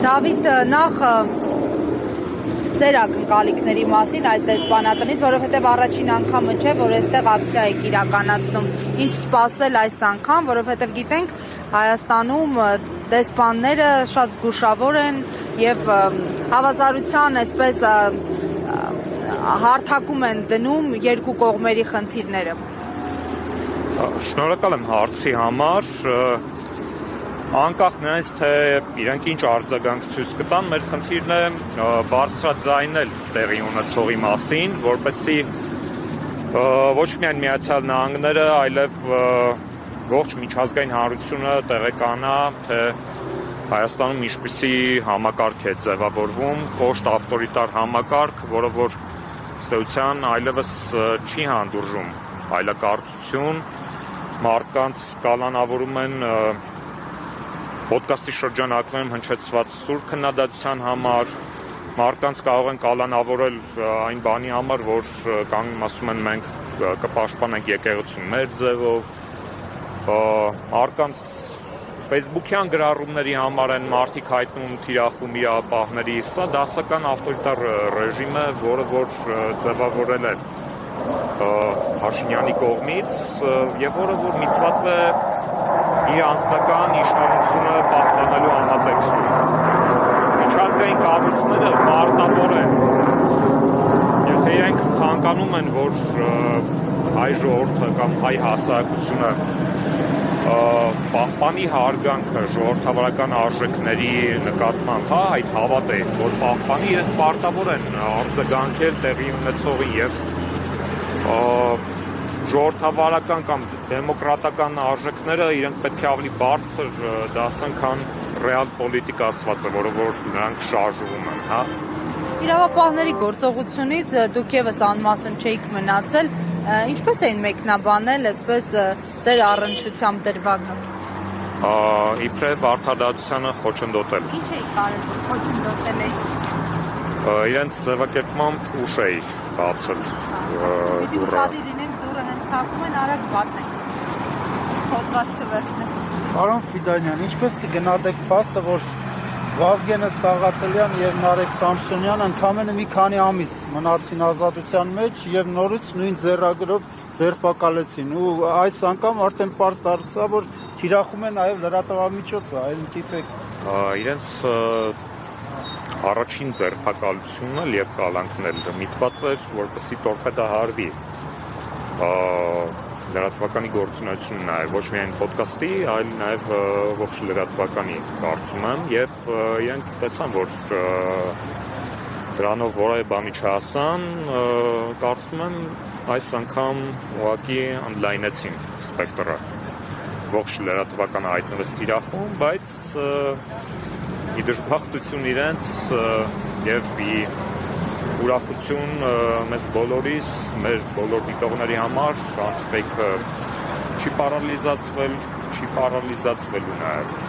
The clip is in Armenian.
Դավիթ, նախ ձեր ակնկալիքների մասին այս դեսպանատնից, որովհետև առաջին անգամը չէ, որ այստեղ ակցիա եք իրականացնում, ինչ սպասել այս անգամ, որովհետև գիտենք Հայաստանում դեսպանները շատ զգուշավոր են և հավասարության այսպես հարթակում են դնում երկու կողմերի խնդիրները։ Շնորհակալ եմ հարցի համար, անկախ նրանից, թե իրենք ինչ արձագանք ցույց կտան, մեր խնդիրն է բարձրաձայնել տեղի ունեցողի մասին, որպեսզի ոչ միայն Միացյալ Նահանգները, այլև ողջ միջազգային հանրությունը տեղեկանա, թե Հայաստանում ինչպիսի համակարգ է ձևավորվում, կոշտ ավտորիտար համակարգ, որը որ ըստ էության այլևս չի հանդուրժում այլակարծություն, մարդկանց կալանավորում են պոդկասթի շրջանակներում հնչեցված սուր քննադատության համար, մարդկանց կարող են կալանավորել այն բանի համար, որ ասում են մենք կպաշտպանենք եկեղեցուն մեր ձևով, մարդկանց Facebook-յան գրառումների համար են մարդիկ հայտնում թիրախում իրավապահների, սա դասական ավտորիտար ռեժիմ է, որը որ ձևավորել է Փաշինյանի կողմից եւ որը որ միտված է իր անձնական իշխանությունը պահպանելու համատեքստում։ Միջազգային կառույցները մարտավոր են, եթե իրենք ցանկանում են, որ հայ ժողովուրդը կամ հայ հասարակությունը պահպանի հարգանքը ժողովրդավարական արժեքների նկատմամբ, այդ հավատ է, որ պահպանի, իրենք պարտավոր են արձագանքել տեղի ունեցողի եւ ժողովրդավարական կամ դեմոկրատական արժեքները իրենք պետք է ավելի բարձր դասեն, քան ռեալ պոլիտիկա ասվածը, որը որ նրանք շարժվում են, հա։ Իրավապահների գործողությունից դուք եւս անմասն չէիք մնացել, ինչպես էին մեկնաբանել այսպես ձեր առնչությամբ դրվագը։ Իբրև արդարադատությանը խոչընդոտել։ Ինչ էիք կարել, որ խոչընդոտել եք։ Իրենց ձևակերպմամբ ուշ էի բացել դուռը։ Դուռը հենց թակում են, արագ բացեք։ Փոքրած չվերցնեք։ Պարոն Ֆիդանյան, ինչպես կգնահատեք փաստը, որ Վազգենը Սաղաթելյան եւ Նարեկ Սամսոնյանը ընդամենը մի քանի ամիս մնացին ազատության մեջ եւ նորից նույն ձեռագրով ձերբակալեցին ու այս անգամ արդեն պարզ դարձավ, որ թիրախում է նաեւ լրատվամիջոցը, այլ դիպեք։ Իրենց առաջին ձերբակալությունը եւ կալանքնել միտված էր, որպեսզի տորպեդահարվի լրատվականի գործունեությունը նաև ոչ միայն պոդկասթի, այլ նաև ողջ լրատվականի կարծում եմ եւ իրենք տեսան, որ դրանով որևէ բանի չհասան, կարծում եմ այս անգամ ուղղակի ընդլայնեցին սպեկտրը ողջ լրատվականը հայտնվեց թիրախում, բայց ի դժբախտություն իրենց եւ ուրախություն մեզ բոլորիս, մեր բոլոր դիտողների համար, Ֆեյքը չի պարալիզացվելու նաև։